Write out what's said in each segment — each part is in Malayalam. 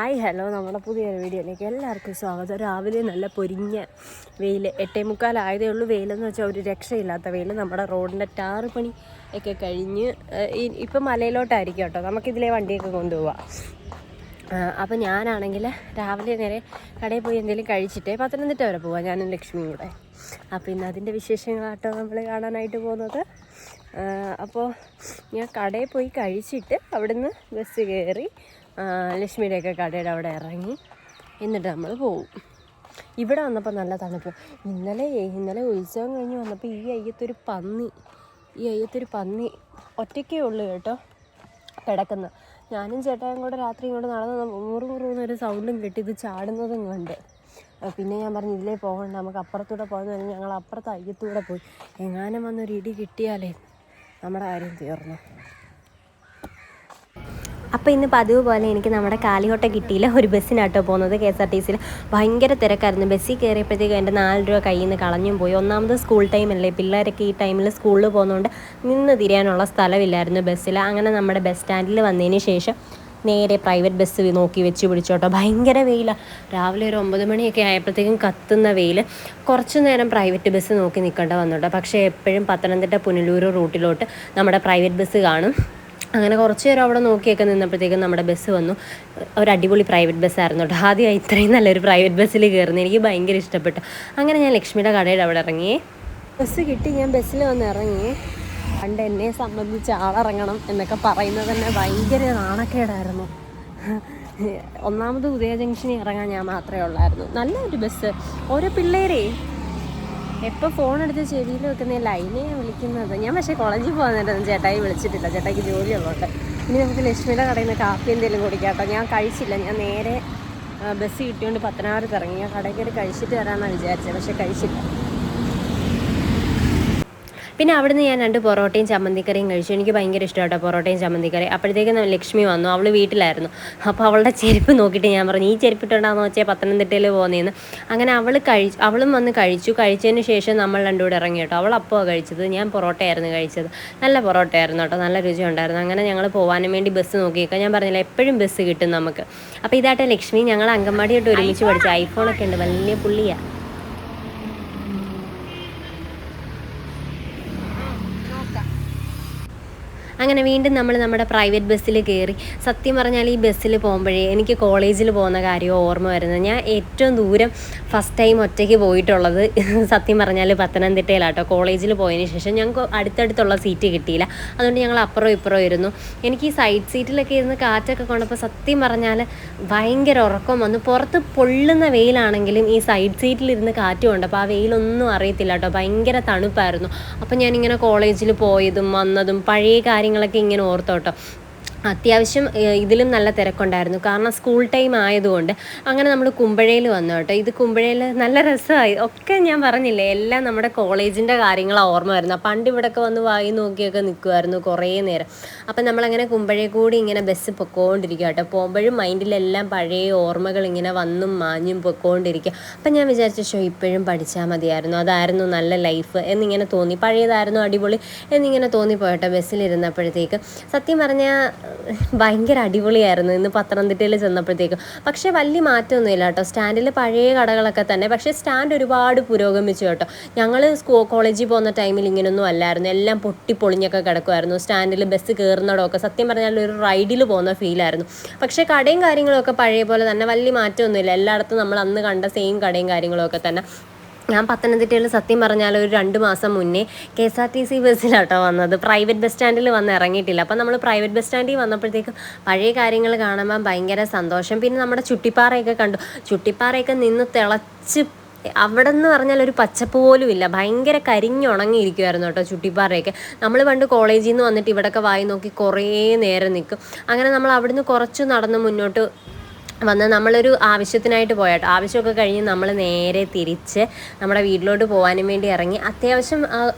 ഹായ് ഹലോ, നമ്മുടെ പുതിയൊരു വീഡിയോയിലേക്ക് എല്ലാവർക്കും സ്വാഗതം. രാവിലെ നല്ല പൊരിഞ്ഞ വെയിൽ, 8:45 ആയതേ ഉള്ളൂ. വെയിലെന്ന് വെച്ചാൽ ഒരു രക്ഷയില്ലാത്ത വെയിൽ. നമ്മുടെ റോഡിൻ്റെ ടാറ് പണി ഒക്കെ കഴിഞ്ഞ് ഇപ്പം മലയിലോട്ടായിരിക്കും കേട്ടോ, നമുക്കിതിലെ വണ്ടിയൊക്കെ കൊണ്ടുപോവാം. അപ്പം ഞാനാണെങ്കിൽ രാവിലെ നേരെ കടയിൽ പോയി എന്തെങ്കിലും കഴിച്ചിട്ടേ പത്തനംതിട്ട വരെ പോവാം, ഞാനും ലക്ഷ്മിയും കൂടെ. അപ്പോൾ ഇന്ന് അതിൻ്റെ വിശേഷങ്ങളാട്ടോ നമ്മൾ കാണാനായിട്ട് പോകുന്നത്. അപ്പോൾ ഞാൻ കടയിൽ പോയി കഴിച്ചിട്ട് അവിടുന്ന് ബസ് കയറി ലക്ഷ്മിയുടെയൊക്കെ കടയുടെ അവിടെ ഇറങ്ങി എന്നിട്ട് നമ്മൾ പോവും. ഇവിടെ വന്നപ്പോൾ നല്ല തണുപ്പ്. ഇന്നലെ ഉത്സവം കഴിഞ്ഞ് വന്നപ്പോൾ ഈ അയ്യത്തൊരു പന്നി ഒറ്റയ്ക്കേ ഉള്ളൂ കേട്ടോ കിടക്കുന്നത്. ഞാനും ചേട്ടായും കൂടെ രാത്രി ഇങ്ങോട്ട് നടന്ന് മുറുന്നൊരു സൗണ്ടും കേട്ട് ഇത് ചാടുന്നതും കണ്ട്. പിന്നെ ഞാൻ പറഞ്ഞു ഇതിലേ പോകണ്ട, നമുക്ക് അപ്പുറത്തൂടെ പോകുന്ന പറഞ്ഞ് ഞങ്ങൾ അപ്പുറത്തെ അയ്യത്തൂടെ പോയി. എങ്ങാനും വന്നൊരു ഇടി കിട്ടിയാലേ നമ്മുടെ കാര്യം തീർന്നു. അപ്പോൾ ഇന്ന് പതിവ് പോലെ എനിക്ക് നമ്മുടെ കാലിക്കോട്ട കിട്ടിയില്ല. ഒരു ബസ്സിനാട്ടോ പോകുന്നത്, KSRTCയിൽ. ഭയങ്കര തിരക്കായിരുന്നു. ബസ്സിൽ കയറിയപ്പോഴത്തേക്കും എൻ്റെ 4 രൂപ കയ്യിൽ നിന്ന് കളഞ്ഞും പോയി. ഒന്നാമത് സ്കൂൾ ടൈമല്ലേ, പിള്ളേരൊക്കെ ഈ ടൈമിൽ സ്കൂളിൽ പോകുന്നതുകൊണ്ട് നിന്ന് തിരിയാനുള്ള സ്ഥലമില്ലായിരുന്നു ബസ്സിൽ. അങ്ങനെ നമ്മുടെ ബസ് സ്റ്റാൻഡിൽ വന്നതിന് ശേഷം നേരെ പ്രൈവറ്റ് ബസ് നോക്കി വെച്ച് പിടിച്ചോട്ടോ. ഭയങ്കര വെയിലാണ്. രാവിലെ ഒരു 9 മണിയൊക്കെ ആയപ്പോഴത്തേക്കും കത്തുന്ന വെയിൽ. കുറച്ച് നേരം പ്രൈവറ്റ് ബസ് നോക്കി നിൽക്കേണ്ട വന്നോട്ടോ. പക്ഷേ എപ്പോഴും പത്തനംതിട്ട പുനലൂർ റൂട്ടിലോട്ട് നമ്മുടെ പ്രൈവറ്റ് ബസ് കാണും. അങ്ങനെ കുറച്ച് നേരം അവിടെ നോക്കിയൊക്കെ നിന്നപ്പോഴത്തേക്കും നമ്മുടെ ബസ് വന്നു. ഒരു അടിപൊളി പ്രൈവറ്റ് ബസ്സായിരുന്നു കേട്ടോ. ആദ്യമായി ഇത്രയും നല്ലൊരു പ്രൈവറ്റ് ബസ്സിൽ കയറുന്നത് എനിക്ക് ഭയങ്കര ഇഷ്ടപ്പെട്ടു. അങ്ങനെ ഞാൻ ലക്ഷ്മിയുടെ കടയുടെ അവിടെ ഇറങ്ങി. ബസ് കിട്ടി, ഞാൻ ബസ്സിൽ വന്ന് ഇറങ്ങി. പണ്ട് എന്നെ സംബന്ധിച്ച് ആളിറങ്ങണം എന്നൊക്കെ പറയുന്നത് തന്നെ ഭയങ്കര നാണക്കേടായിരുന്നു. ഒന്നാമത് ഉദയ ജംഗ്ഷനിൽ ഇറങ്ങാൻ ഞാൻ മാത്രമേ ഉള്ളായിരുന്നു. നല്ലൊരു ബസ്. ഓരോ പിള്ളേരെ എപ്പോൾ ഫോൺ എടുത്ത് ചെവിയിൽ വെക്കുന്ന ലൈനെയാണ് വിളിക്കുന്നത്. ഞാൻ പക്ഷേ കോളേജിൽ പോകാൻ നേരം ചേട്ടായി വിളിച്ചിട്ടില്ല, ചേട്ടായിക്ക് ജോലിയുള്ളതുകൊണ്ട്. ഇനി നമുക്ക് ലക്ഷ്മിയുടെ കടയിൽ നിന്ന് കാപ്പി എന്തെങ്കിലും കുടിക്കാം കേട്ടോ. ഞാൻ കഴിച്ചില്ല, ഞാൻ നേരെ ബസ് കിട്ടിയോണ്ട് പത്തനാപുരത്ത് ഇറങ്ങി. ഞാൻ കടയിൽ കയറി കഴിച്ചിട്ട് വരാമെന്നാണ് വിചാരിച്ചത്, പക്ഷേ കഴിച്ചില്ല. പിന്നെ അവിടുന്ന് ഞാൻ 2 പൊറോട്ടയും ചമ്മന്തിക്കറിയും കഴിച്ചു. എനിക്ക് ഭയങ്കര ഇഷ്ടമാട്ടോ പൊറോട്ടയും ചമ്മന്തിക്കറി. അപ്പോഴത്തേക്കും ലക്ഷ്മി വന്നു, അവൾ വീട്ടിലായിരുന്നു. അപ്പോൾ അവളുടെ ചെരുപ്പ് നോക്കിയിട്ട് ഞാൻ പറഞ്ഞു, ഈ ചെരുപ്പ് ഇട്ടുണ്ടാകുന്ന വെച്ചാൽ പത്തനംതിട്ടയിൽ പോകുന്നതെന്ന്. അങ്ങനെ അവളും വന്ന് കഴിച്ചു. കഴിച്ചതിന് ശേഷം നമ്മൾ 2 കൂടെ ഇറങ്ങി കേട്ടോ. അവൾ അപ്പോൾ കഴിച്ചത്, ഞാൻ പൊറോട്ടയായിരുന്നു കഴിച്ചത്. നല്ല പൊറോട്ടയായിരുന്നു കേട്ടോ, നല്ല രുചി ഉണ്ടായിരുന്നു. അങ്ങനെ ഞങ്ങൾ പോകാനും വേണ്ടി ബസ് നോക്കിയേക്കാം. ഞാൻ പറഞ്ഞില്ല, എപ്പോഴും ബസ് കിട്ടും നമുക്ക്. അപ്പോൾ ഇതാട്ടെ ലക്ഷ്മി, ഞങ്ങൾ അങ്കൻവാടിയായിട്ട് ഒരുമിച്ച് പഠിച്ച ഐഫോണൊക്കെ ഉണ്ട്, വലിയ പുള്ളിയാണ്. അങ്ങനെ വീണ്ടും നമ്മൾ നമ്മുടെ പ്രൈവറ്റ് ബസ്സിൽ കയറി. സത്യം പറഞ്ഞാൽ ഈ ബസ്സിൽ പോകുമ്പോഴേ എനിക്ക് കോളേജിൽ പോകുന്ന കാര്യം ഓർമ്മ വരുന്നത്. ഞാൻ ഏറ്റവും ദൂരം ഫസ്റ്റ് ടൈം ഒറ്റയ്ക്ക് പോയിട്ടുള്ളത് സത്യം പറഞ്ഞാൽ പത്തനംതിട്ടയിലാട്ടോ. കോളേജിൽ പോയതിന് ശേഷം ഞങ്ങൾക്ക് അടുത്തടുത്തുള്ള സീറ്റ് കിട്ടിയില്ല, അതുകൊണ്ട് ഞങ്ങൾ അപ്പുറം ഇപ്പുറം ഇരുന്നു. എനിക്ക് ഈ സൈഡ് സീറ്റിലൊക്കെ ഇരുന്ന് കാറ്റൊക്കെ കൊണ്ടപ്പോൾ സത്യം പറഞ്ഞാൽ ഭയങ്കര ഉറക്കം വന്നു. പുറത്ത് പൊള്ളുന്ന വെയിലാണെങ്കിലും ഈ സൈഡ് സീറ്റിലിരുന്ന് കാറ്റ് കൊണ്ടപ്പോൾ ആ വെയിലൊന്നും അറിയത്തില്ല കേട്ടോ, ഭയങ്കര തണുപ്പായിരുന്നു. അപ്പം ഞാനിങ്ങനെ കോളേജിൽ പോയതും വന്നതും പഴയ കാര്യങ്ങളൊക്കെ ഇങ്ങനെ ഓർത്തോട്ടോ. അത്യാവശ്യം ഇതിലും നല്ല തിരക്കുണ്ടായിരുന്നു, കാരണം സ്കൂൾ ടൈം ആയതുകൊണ്ട്. അങ്ങനെ നമ്മൾ കുമ്പഴയിൽ വന്നു കേട്ടോ. ഇത് കുമ്പഴയിൽ നല്ല രസമായി ഒക്കെ. ഞാൻ പറഞ്ഞില്ലേ, എല്ലാം നമ്മുടെ കോളേജിൻ്റെ കാര്യങ്ങളാണ് ഓർമ്മ വരുന്നത്. പണ്ട് ഇവിടെയൊക്കെ വന്ന് വായി നോക്കിയൊക്കെ നിൽക്കുമായിരുന്നു കുറേ നേരം. അപ്പം നമ്മളങ്ങനെ കുമ്പഴയിൽ കൂടി ഇങ്ങനെ ബസ് പൊക്കോണ്ടിരിക്കുക കേട്ടോ. പോകുമ്പോഴും മൈൻഡിലെല്ലാം പഴയ ഓർമ്മകൾ ഇങ്ങനെ വന്നും മാഞ്ഞും പൊക്കോണ്ടിരിക്കുക. അപ്പം ഞാൻ വിചാരിച്ച ഇപ്പോഴും പഠിച്ചാൽ മതിയായിരുന്നു, അതായിരുന്നു നല്ല ലൈഫ് എന്നിങ്ങനെ തോന്നി. പഴയതായിരുന്നു അടിപൊളി എന്നിങ്ങനെ തോന്നിപ്പോയട്ടോ ബസ്സിലിരുന്നപ്പോഴത്തേക്ക്. സത്യം പറഞ്ഞാൽ ഭയങ്കര അടിപൊളിയായിരുന്നു ഇന്ന് പത്തനംതിട്ടയിൽ ചെന്നപ്പോഴത്തേക്കും. പക്ഷേ വലിയ മാറ്റമൊന്നുമില്ല കേട്ടോ. സ്റ്റാൻഡിൽ പഴയ കടകളൊക്കെ തന്നെ, പക്ഷേ സ്റ്റാൻഡ് ഒരുപാട് പുരോഗമിച്ചു കേട്ടോ. ഞങ്ങൾ കോളേജിൽ പോകുന്ന ടൈമിൽ ഇങ്ങനെയൊന്നും അല്ലായിരുന്നു, എല്ലാം പൊട്ടിപ്പൊളിഞ്ഞൊക്കെ കിടക്കുമായിരുന്നു. സ്റ്റാൻഡിൽ ബസ് കയറുന്നിടമൊക്കെ സത്യം പറഞ്ഞാൽ ഒരു റൈഡിൽ പോകുന്ന ഫീലായിരുന്നു. പക്ഷേ കടയും കാര്യങ്ങളൊക്കെ പഴയ പോലെ തന്നെ, വലിയ മാറ്റമൊന്നുമില്ല. എല്ലായിടത്തും നമ്മൾ അന്ന് കണ്ട സെയിം കടയും കാര്യങ്ങളൊക്കെ തന്നെ. ഞാൻ പത്തനംതിട്ടയിൽ സത്യം പറഞ്ഞാൽ ഒരു 2 മാസം മുന്നേ KSRTC ബസ്സിലാട്ടോ വന്നത്. പ്രൈവറ്റ് ബസ് സ്റ്റാൻഡിൽ വന്ന് ഇറങ്ങിയിട്ടില്ല. അപ്പം നമ്മൾ പ്രൈവറ്റ് ബസ് സ്റ്റാൻഡിൽ വന്നപ്പോഴത്തേക്കും പഴയ കാര്യങ്ങൾ കാണുമ്പോൾ ഭയങ്കര സന്തോഷം. പിന്നെ നമ്മുടെ ചുട്ടിപ്പാറയൊക്കെ കണ്ടു. ചുട്ടിപ്പാറയൊക്കെ നിന്ന് തിളച്ച്, അവിടെ നിന്ന് പറഞ്ഞാൽ ഒരു പച്ചപ്പ് പോലും ഇല്ല, ഭയങ്കര കരിഞ്ഞുണങ്ങിയിരിക്കുമായിരുന്നു കേട്ടോ ചുട്ടിപ്പാറയൊക്കെ. നമ്മൾ പണ്ട് കോളേജിൽ നിന്ന് വന്നിട്ട് ഇവിടെയൊക്കെ വായി നോക്കി കുറേ നേരം നിൽക്കും. അങ്ങനെ നമ്മൾ അവിടുന്ന് കുറച്ച് നടന്ന് മുന്നോട്ട് വന്ന് നമ്മളൊരു ആവശ്യത്തിനായിട്ട് പോയാട്ടോ. ആവശ്യമൊക്കെ കഴിഞ്ഞ് നമ്മൾ നേരെ തിരിച്ച് നമ്മുടെ വീട്ടിലോട്ട് പോകാനും വേണ്ടി ഇറങ്ങി. അത്യാവശ്യം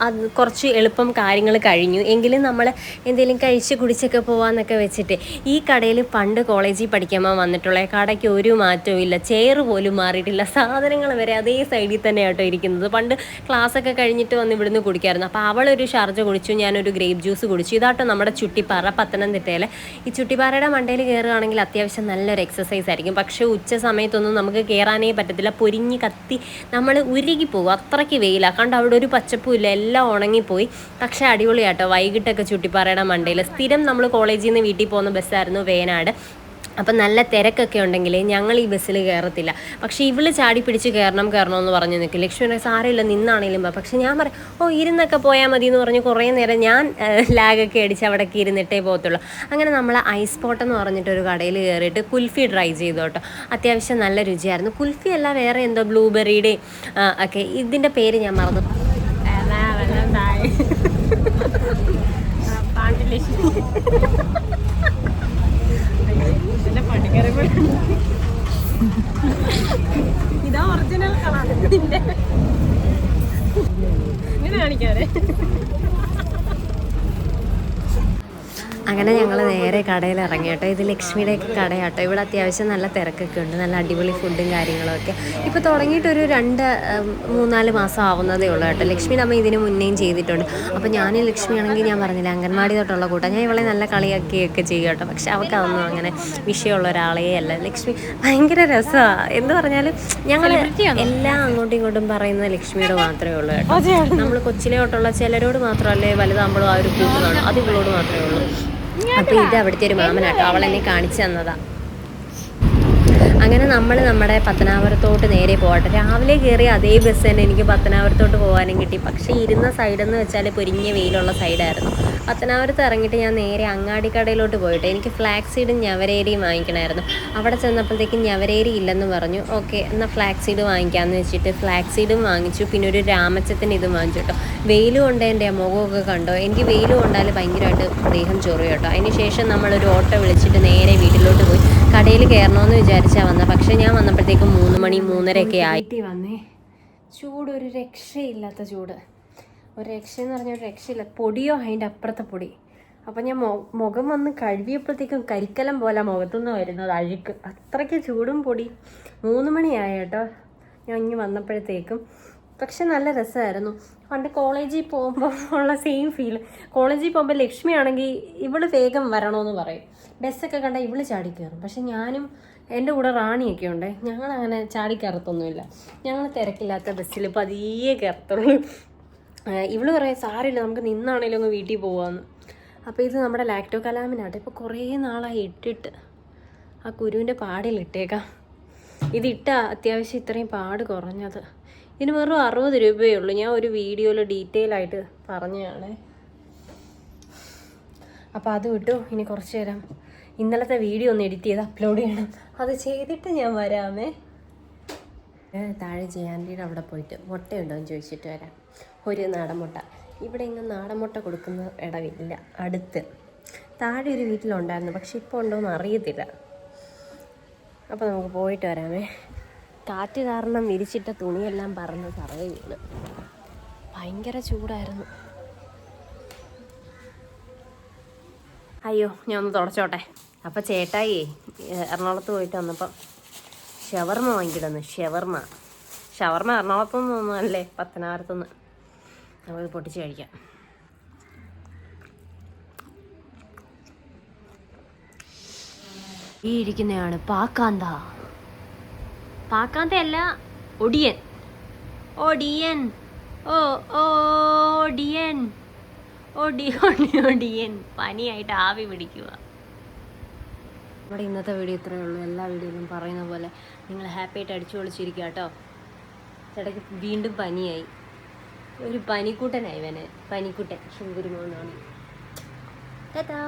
കുറച്ച് എളുപ്പം കാര്യങ്ങൾ കഴിഞ്ഞു. എങ്കിലും നമ്മൾ എന്തെങ്കിലും കഴിച്ച് കുടിച്ചൊക്കെ പോകാമെന്നൊക്കെ വെച്ചിട്ട് ഈ കടയിൽ പണ്ട് കോളേജിൽ പഠിക്കുമ്പോൾ വന്നിട്ടുള്ള കടയ്ക്ക് ഒരു മാറ്റവും ഇല്ല, ചെയർ പോലും മാറിയിട്ടില്ല, സാധനങ്ങൾ വരെ അതേ സൈഡിൽ തന്നെ ആട്ടോ ഇരിക്കുന്നത്. പണ്ട് ക്ലാസ്സൊക്കെ കഴിഞ്ഞിട്ട് വന്ന് ഇവിടുന്ന് കുടിക്കായിരുന്നു. അപ്പോൾ അവളൊരു ഷാർജ കുടിച്ചു, ഞാനൊരു ഗ്രേപ്പ് ജ്യൂസ് കുടിച്ചു. ഇതാട്ടോ നമ്മുടെ ചുട്ടിപ്പാറ, പത്തനംതിട്ടയിലെ. ഈ ചുട്ടിപ്പാറയുടെ മണ്ടയിൽ കയറുകയാണെങ്കിൽ അത്യാവശ്യം നല്ലൊരു എക്സസൈസ് ബസ്സായിരിക്കും. പക്ഷേ ഉച്ച സമയത്തൊന്നും നമുക്ക് കയറാനേ പറ്റത്തില്ല. പൊരിഞ്ഞ് കത്തി നമ്മൾ ഉരുകി പോകും, അത്രയ്ക്ക് വെയിലാണ്. കണ്ട് അവിടെ ഒരു പച്ചപ്പും ഇല്ല, എല്ലാം ഉണങ്ങിപ്പോയി. പക്ഷേ അടിപൊളിയാട്ടോ. വൈകിട്ടൊക്കെ ചുട്ടിപ്പാറയുടെ മണ്ടയിൽ സ്ഥിരം നമ്മൾ കോളേജിൽ നിന്ന് വീട്ടിൽ പോകുന്ന ബസ്സായിരുന്നു വേനാട്. അപ്പം നല്ല തിരക്കൊക്കെ ഉണ്ടെങ്കിൽ ഞങ്ങൾ ഈ ബസ്സിൽ കയറത്തില്ല. പക്ഷേ ഇവള് ചാടി പിടിച്ച് കയറണമെന്ന് പറഞ്ഞ് നിൽക്കും. ലക്ഷ്മി സാരമില്ല നിന്നാണേലും പക്ഷേ ഞാൻ പറയും ഇരുന്നൊക്കെ പോയാൽ മതി എന്ന് പറഞ്ഞ് കുറേ നേരം ഞാൻ ലാഗൊക്കെ അടിച്ച് അവിടേക്ക് ഇരുന്നിട്ടേ പോകത്തുള്ളൂ. അങ്ങനെ നമ്മൾ ഐസ് പോട്ട് എന്ന് പറഞ്ഞിട്ടൊരു കടയിൽ കയറിയിട്ട് കുൽഫി ട്രൈ ചെയ്തു കേട്ടോ. അത്യാവശ്യം നല്ല രുചിയായിരുന്നു. കുൽഫി അല്ല, വേറെ എന്തോ ബ്ലൂബെറിയുടെ ഒക്കെ, ഇതിൻ്റെ പേര് ഞാൻ മറന്നു. ഇതാ ഒറിജിനൽ കളർ ഇങ്ങനെ കാണിക്കാതെ. അങ്ങനെ ഞങ്ങൾ നേരെ കടയിൽ ഇറങ്ങി കേട്ടോ. ഇത് ലക്ഷ്മിയുടെയൊക്കെ കടയാട്ടോ. ഇവിടെ അത്യാവശ്യം നല്ല തിരക്കൊക്കെ ഉണ്ട്, നല്ല അടിപൊളി ഫുഡും കാര്യങ്ങളൊക്കെ. ഇപ്പോൾ തുടങ്ങിയിട്ടൊരു 2-3-4 മാസം ആവുന്നതേ ഉള്ളൂ കേട്ടോ. ലക്ഷ്മി നമ്മൾ ഇതിന് മുന്നേയും ചെയ്തിട്ടുണ്ട്. അപ്പോൾ ഞാൻ ലക്ഷ്മിയാണെങ്കിൽ ഞാൻ പറഞ്ഞില്ല അംഗൻവാടി തൊട്ടുള്ള കൂട്ടം, ഞാൻ ഇവളെ നല്ല കളിയാക്കിയൊക്കെ ചെയ്യും കേട്ടോ. പക്ഷെ അവൾക്ക് അതൊന്നും അങ്ങനെ വിഷയമുള്ള ഒരാളേ അല്ല. ലക്ഷ്മി ഭയങ്കര രസമാണ്. എന്ന് പറഞ്ഞാൽ ഞങ്ങൾ എല്ലാം അങ്ങോട്ടും ഇങ്ങോട്ടും പറയുന്നത് ലക്ഷ്മിയോട് മാത്രമേ ഉള്ളൂ കേട്ടോ. നമ്മൾ കൊച്ചിലെ തൊട്ടുള്ള ചിലരോട് മാത്രമല്ലേ വലുതാകുമ്പോഴും ആ ഒരു കൂട്ട് കാണും, അത് ഇവളോട് മാത്രമേ ഉള്ളൂ. അപ്പോൾ ഇത് അവിടുത്തെ ഒരു മാമനാട്ടോ, അവളെന്നെ കാണിച്ചു തന്നതാ. അങ്ങനെ നമ്മൾ നമ്മുടെ പത്തനാപുരത്തോട്ട് നേരെ പോകട്ടെ. രാവിലെ കയറിയ അതേ ബസ് തന്നെ എനിക്ക് പത്തനാപുരത്തോട്ട് പോകാനും കിട്ടി. പക്ഷേ ഇരുന്ന സൈഡെന്ന് വെച്ചാൽ പൊരിഞ്ഞ വെയിലുള്ള സൈഡായിരുന്നു. പത്തനാപുരത്ത് ഇറങ്ങിയിട്ട് ഞാൻ നേരെ അങ്ങാടിക്കടയിലോട്ട് പോയിട്ട് എനിക്ക് ഫ്ലാക്സ് സീഡും ഞവരേരിയും വാങ്ങിക്കണമായിരുന്നു. അവിടെ ചെന്നപ്പോഴത്തേക്കും ഞവരേരി ഇല്ലെന്ന് പറഞ്ഞു. ഓക്കെ എന്നാൽ ഫ്ലാക്സ് സീഡ് വാങ്ങിക്കാമെന്ന് വെച്ചിട്ട് ഫ്ലാക്സ് സീഡും വാങ്ങിച്ചു. പിന്നെ ഒരു രാമച്ചത്തിന് ഇതും വാങ്ങിച്ചു കേട്ടോ. വെയിൽ കൊണ്ട് എൻ്റെ മുഖമൊക്കെ കണ്ടോ, എനിക്ക് വെയിൽ കൊണ്ടാൽ ഭയങ്കരമായിട്ട് ദേഹം ചൊറിയും കേട്ടോ. അതിന് ശേഷം നമ്മളൊരു ഓട്ടോ വിളിച്ചിട്ട് നേരെ വീട്ടിലോട്ട് പോയി. കടയിൽ കയറണമെന്ന് വിചാരിച്ചാൽ വന്നത്, പക്ഷേ ഞാൻ വന്നപ്പോഴത്തേക്കും 3 മണി 3:30 ആയിട്ട് വന്നേ. ചൂട് ഒരു രക്ഷയില്ലാത്ത ചൂട്, ഒരു രക്ഷയെന്ന് പറഞ്ഞാൽ ഒരു രക്ഷയില്ല. പൊടിയോ അതിൻ്റെ അപ്പുറത്തെ പൊടി. അപ്പം ഞാൻ മുഖം വന്ന് കഴുകിയപ്പോഴത്തേക്കും കരിക്കലം പോലെ മുഖത്തുനിന്ന് വരുന്നത് അഴുക്ക്, അത്രയ്ക്ക് ചൂടും പൊടി. 3 മണിയായി കേട്ടോ ഞാൻ ഇങ്ങ് വന്നപ്പോഴത്തേക്കും. പക്ഷെ നല്ല രസമായിരുന്നു. പണ്ട് കോളേജിൽ പോകുമ്പോൾ ഉള്ള സെയിം ഫീൽ. കോളേജിൽ പോകുമ്പോൾ ലക്ഷ്മി ആണെങ്കിൽ ഇവള് വേഗം വരണമെന്ന് പറയും. ബസ്സൊക്കെ കണ്ടാൽ ഇവള് ചാടിക്കയറും. പക്ഷെ ഞാനും എൻ്റെ കൂടെ റാണിയൊക്കെ ഉണ്ട്, ഞങ്ങളങ്ങനെ ചാടിക്കയറത്തൊന്നുമില്ല. ഞങ്ങൾ തിരക്കില്ലാത്ത ബസ്സിൽ പതിയെ കയറത്തുള്ളൂ. ഇവള് പറയാം സാരമില്ല നമുക്ക് നിന്നാണേലും അങ്ങ് വീട്ടിൽ പോകാമെന്ന്. അപ്പോൾ ഇത് നമ്മുടെ ലാക്ടോ കലാമിനാട്ടെ. ഇപ്പോൾ കുറേ നാളായി ഇട്ടിട്ട് ആ കുരുവിൻ്റെ പാടിലിട്ടേക്കാം. ഇതിട്ടാ അത്യാവശ്യം ഇത്രയും പാട് കുറഞ്ഞത്. ഇതിന് വെറും 60 രൂപയേ ഉള്ളൂ. ഞാൻ ഒരു വീഡിയോയിൽ ഡീറ്റെയിൽ ആയിട്ട് പറഞ്ഞതാണ്. അപ്പോൾ അത് വിട്ടു. ഇനി കുറച്ച് നേരം ഇന്നലത്തെ വീഡിയോ ഒന്ന് എഡിറ്റ് ചെയ്ത് അപ്ലോഡ് ചെയ്യണം. അത് ചെയ്തിട്ട് ഞാൻ വരാമേ. താഴെ ജയാൻ്റിയുടെ അവിടെ പോയിട്ട് മുട്ടയുണ്ടോ എന്ന് ചോദിച്ചിട്ട് വരാം. ഒരു നാടൻ മുട്ട. ഇവിടെ ഇങ്ങനെ നാടൻ മുട്ട കൊടുക്കുന്ന ഇടവില്ല അടുത്ത്. താഴെ ഒരു വീട്ടിലുണ്ടായിരുന്നു, പക്ഷെ ഇപ്പോൾ ഉണ്ടോയെന്ന് അറിയത്തില്ല. അപ്പോൾ നമുക്ക് പോയിട്ട് വരാമേ. കാറ്റ് കാരണം വിരിച്ചിട്ട തുണിയെല്ലാം പറന്ന് തറയെ വീണ്. ഭയങ്കര ചൂടായിരുന്നു. അയ്യോ ഞാൻ ഒന്ന് തുടച്ചോട്ടെ. അപ്പോൾ ചേട്ടായി എറണാകുളത്ത് പോയിട്ട് വന്നപ്പം ഷവർമ വാങ്ങിക്കിടുന്നു. ഷവർമ എറണാകുളത്തുനിന്ന് തോന്നുന്നല്ലേ, പത്തനാപുരത്തുനിന്ന്. നമുക്കത് പൊട്ടിച്ച് കഴിക്കാം. ഈ ഇരിക്കുന്നതാണ് പാക്കാന്തയല്ല, ഒടിയൻ. ഒടിയൻ പനിയായിട്ട് ആവി പിടിക്കുക. നമ്മുടെ ഇന്നത്തെ വീഡിയോ ഇത്രയേ ഉള്ളൂ. എല്ലാ വീഡിയോയിലും പറയുന്ന പോലെ നിങ്ങൾ ഹാപ്പി ആയിട്ട് അടിച്ചു പൊളിച്ചിരിക്കുക കേട്ടോ. ചേട്ടയ്ക്ക് വീണ്ടും പനിയായി, ഒരു പനിക്കുട്ടനായി. പനിക്കുട്ടൻ ശുങ്കുരുമോന്നാണ്. ടാറ്റാ.